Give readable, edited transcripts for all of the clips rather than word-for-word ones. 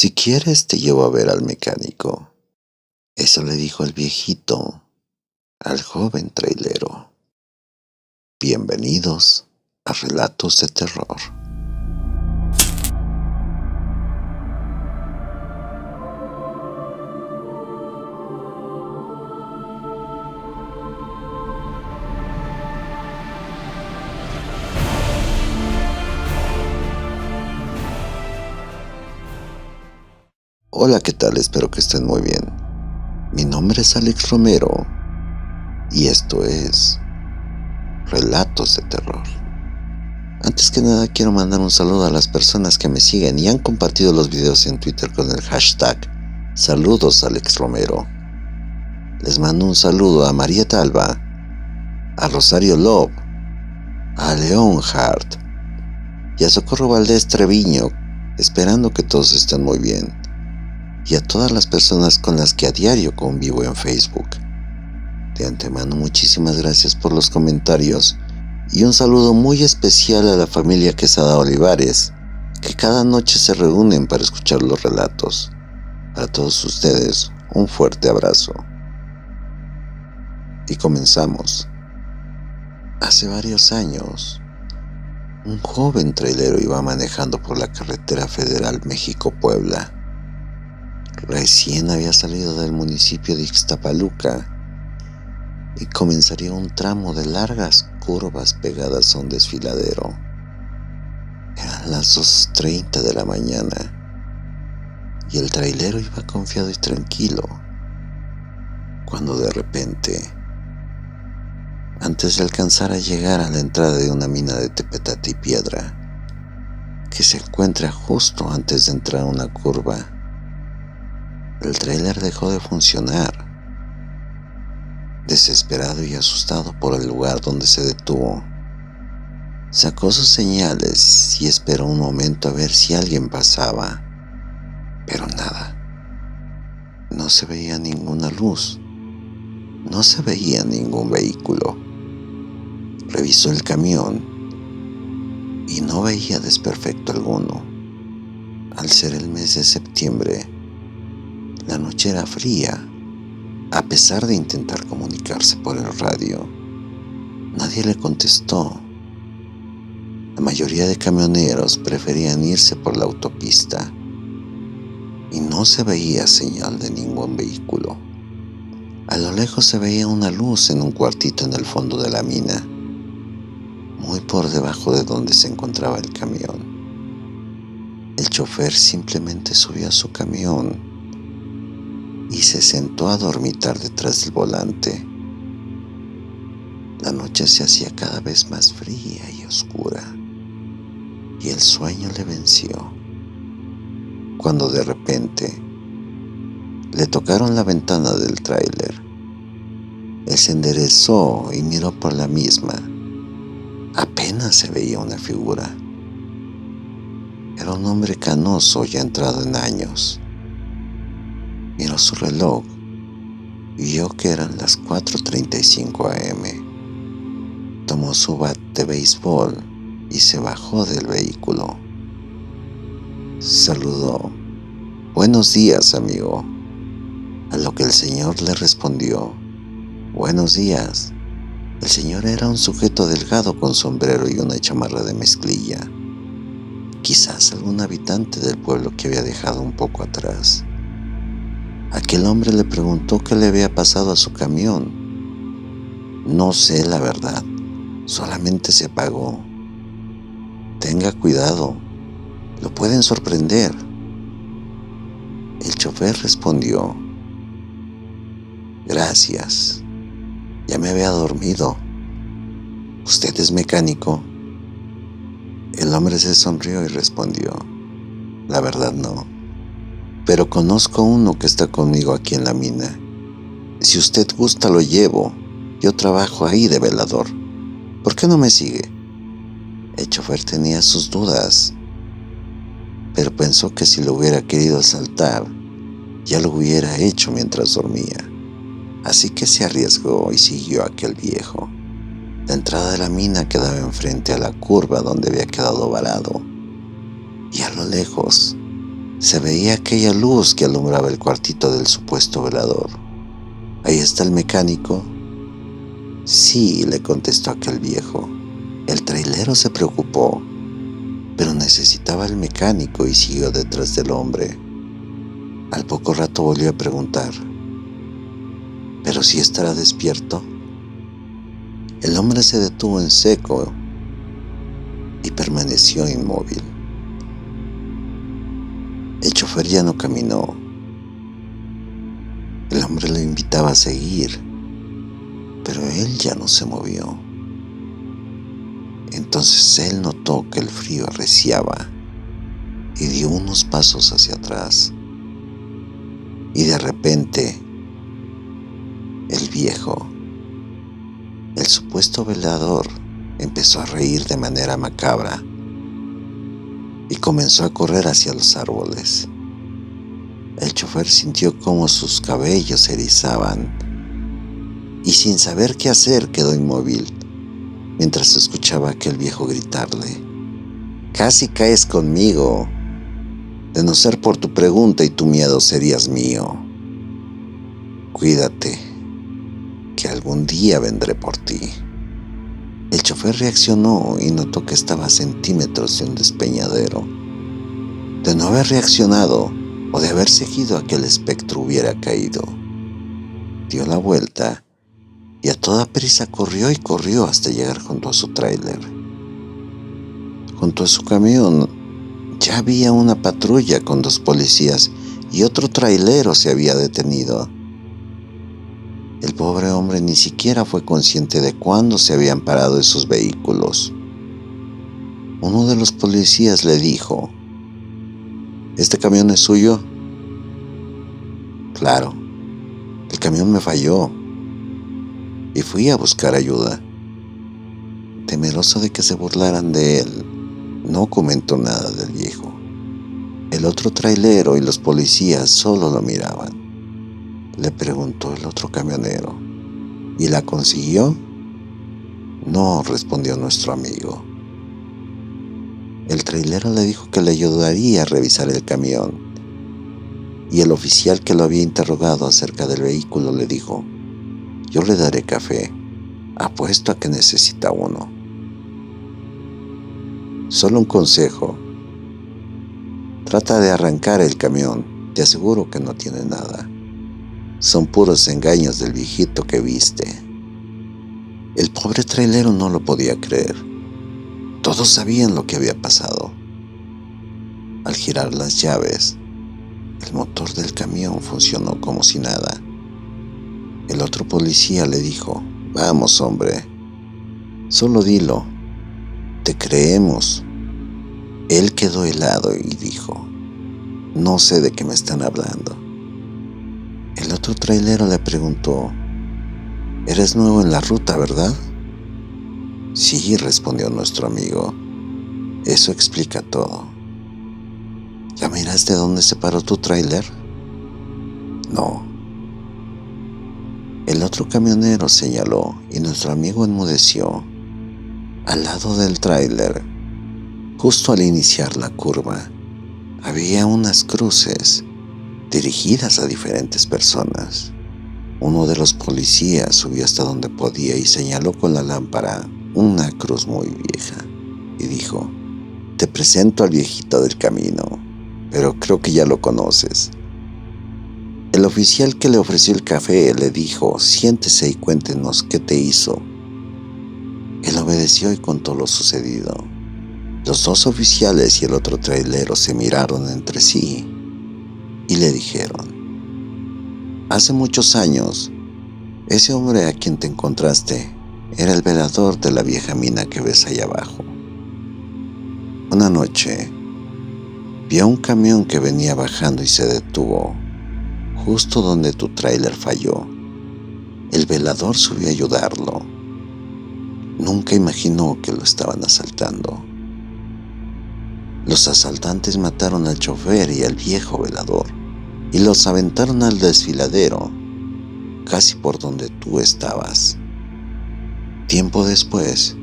Si quieres te llevo a ver al mecánico. Eso le dijo el viejito al joven trailero. Bienvenidos a Relatos de Terror. Hola, ¿qué tal? Espero que estén muy bien. Mi nombre es Alex Romero y esto es Relatos de Terror. Antes que nada quiero mandar un saludo a las personas que me siguen y han compartido los videos en Twitter con el hashtag Saludos Alex Romero. Les mando un saludo a María Talva, a Rosario Love, a León Hart y a Socorro Valdés Treviño, esperando que todos estén muy bien, y a todas las personas con las que a diario convivo en Facebook. De antemano, muchísimas gracias por los comentarios y un saludo muy especial a la familia Quesada Olivares, que cada noche se reúnen para escuchar los relatos. Para todos ustedes, un fuerte abrazo. Y comenzamos. Hace varios años, un joven trailero iba manejando por la carretera federal México-Puebla. Recién había salido del municipio de Ixtapaluca y comenzaría un tramo de largas curvas pegadas a un desfiladero. Eran las 2:30 de la mañana y el trailero iba confiado y tranquilo, cuando de repente, antes de alcanzar a llegar a la entrada de una mina de tepetate y piedra, que se encuentra justo antes de entrar a una curva, el tráiler dejó de funcionar. Desesperado y asustado por el lugar donde se detuvo, sacó sus señales y esperó un momento a ver si alguien pasaba, pero nada. No se veía ninguna luz, no se veía ningún vehículo. Revisó el camión y no veía desperfecto alguno. Al ser el mes de septiembre, la noche era fría. A pesar de intentar comunicarse por el radio, nadie le contestó. La mayoría de camioneros preferían irse por la autopista y no se veía señal de ningún vehículo. A lo lejos se veía una luz en un cuartito en el fondo de la mina, muy por debajo de donde se encontraba el camión. El chofer simplemente subió a su camión y se sentó a dormitar detrás del volante. La noche se hacía cada vez más fría y oscura, y el sueño le venció, cuando de repente le tocaron la ventana del tráiler. Él se enderezó y miró por la misma. Apenas se veía una figura. Era un hombre canoso ya entrado en años. Miró su reloj y vio que eran las 4:35 a.m. Tomó su bat de béisbol y se bajó del vehículo. Saludó: «Buenos días, amigo», a lo que el señor le respondió: «Buenos días». El señor era un sujeto delgado con sombrero y una chamarra de mezclilla, quizás algún habitante del pueblo que había dejado un poco atrás. Aquel hombre le preguntó qué le había pasado a su camión. «No sé, la verdad, solamente se apagó. Tenga cuidado, lo pueden sorprender». El chofer respondió: «Gracias, ya me había dormido. ¿Usted es mecánico?». El hombre se sonrió y respondió: «La verdad no, pero conozco uno que está conmigo aquí en la mina. Si usted gusta lo llevo, yo trabajo ahí de velador. ¿Por qué no me sigue?». El chofer tenía sus dudas, pero pensó que si lo hubiera querido asaltar, ya lo hubiera hecho mientras dormía. Así que se arriesgó y siguió a aquel viejo. La entrada de la mina quedaba enfrente a la curva donde había quedado varado, y a lo lejos Se veía aquella luz que alumbraba el cuartito del supuesto velador. ¿Ahí está el mecánico? Sí, le contestó aquel viejo. El trailero se preocupó, pero necesitaba el mecánico y siguió detrás del hombre. Al poco rato volvió a preguntar, ¿pero si estará despierto? El hombre se detuvo en seco y permaneció inmóvil. El chofer ya no caminó. El hombre lo invitaba a seguir, pero él ya no se movió. Entonces él notó que el frío arreciaba y dio unos pasos hacia atrás. Y de repente, el viejo, el supuesto velador, empezó a reír de manera macabra y comenzó a correr hacia los árboles. El chofer sintió cómo sus cabellos se erizaban y sin saber qué hacer quedó inmóvil mientras escuchaba a aquel viejo gritarle: «Casi caes conmigo. De no ser por tu pregunta y tu miedo serías mío. Cuídate, que algún día vendré por ti». El chofer reaccionó y notó que estaba a centímetros de un despeñadero. De no haber reaccionado o de haber seguido aquel espectro hubiera caído. Dio la vuelta y a toda prisa corrió y corrió hasta llegar junto a su tráiler. Junto a su camión ya había una patrulla con 2 policías y otro trailero se había detenido. El pobre hombre ni siquiera fue consciente de cuándo se habían parado esos vehículos. Uno de los policías le dijo: «¿Este camión es suyo?». «Claro, el camión me falló y fui a buscar ayuda». Temeroso de que se burlaran de él, no comentó nada del viejo. El otro trailero y los policías solo lo miraban. Le preguntó el otro camionero: «¿Y la consiguió?». «No», respondió nuestro amigo. El trailero le dijo que le ayudaría a revisar el camión, y el oficial que lo había interrogado acerca del vehículo le dijo: «Yo le daré café, apuesto a que necesita uno. Solo un consejo: trata de arrancar el camión, te aseguro que no tiene nada. Son puros engaños del viejito que viste». El pobre trailero no lo podía creer. Todos sabían lo que había pasado. Al girar las llaves, el motor del camión funcionó como si nada. El otro policía le dijo: «Vamos, hombre, solo dilo, te creemos». Él quedó helado y dijo: «No sé de qué me están hablando». El otro trailero le preguntó: «Eres nuevo en la ruta, ¿verdad?». «Sí», respondió nuestro amigo. «Eso explica todo». «¿Ya miraste dónde se paró tu tráiler?». «No». El otro camionero señaló y nuestro amigo enmudeció. Al lado del tráiler, justo al iniciar la curva, había unas cruces dirigidas a diferentes personas. Uno de los policías subió hasta donde podía y señaló con la lámpara una cruz muy vieja y dijo: «Te presento al viejito del camino, pero creo que ya lo conoces». El oficial que le ofreció el café le dijo: «Siéntese y cuéntenos qué te hizo». Él obedeció y contó lo sucedido. Los 2 oficiales y el otro trailero se miraron entre sí y le dijeron: «Hace muchos años, ese hombre a quien te encontraste era el velador de la vieja mina que ves allá abajo. Una noche, vio un camión que venía bajando y se detuvo justo donde tu tráiler falló. El velador subió a ayudarlo. Nunca imaginó que lo estaban asaltando. Los asaltantes mataron al chofer y al viejo velador y los aventaron al desfiladero, casi por donde tú estabas. Tiempo después,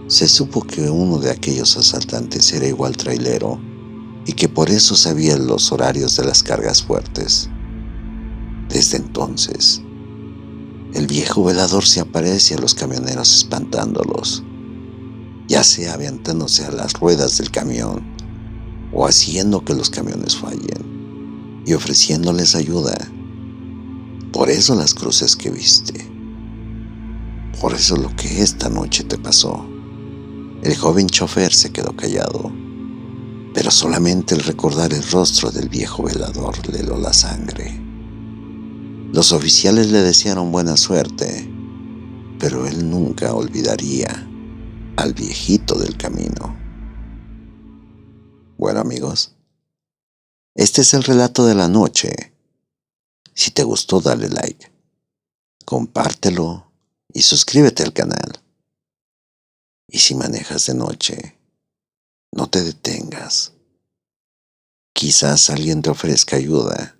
se supo que uno de aquellos asaltantes era igual trailero y que por eso sabía los horarios de las cargas fuertes. Desde entonces, el viejo velador se aparece a los camioneros espantándolos, ya sea aventándose a las ruedas del camión o haciendo que los camiones fallen y ofreciéndoles ayuda. Por eso las cruces que viste. Por eso lo que esta noche te pasó. El joven chofer se quedó callado, pero solamente el recordar el rostro del viejo velador le heló la sangre. Los oficiales le desearon buena suerte, pero él nunca olvidaría al viejito del camino. Bueno, amigos, este es el relato de la noche. Si te gustó, dale like, compártelo y suscríbete al canal. Y si manejas de noche, no te detengas. Quizás alguien te ofrezca ayuda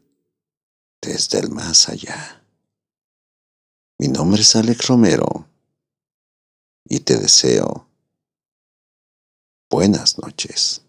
desde el más allá. Mi nombre es Alex Romero y te deseo buenas noches.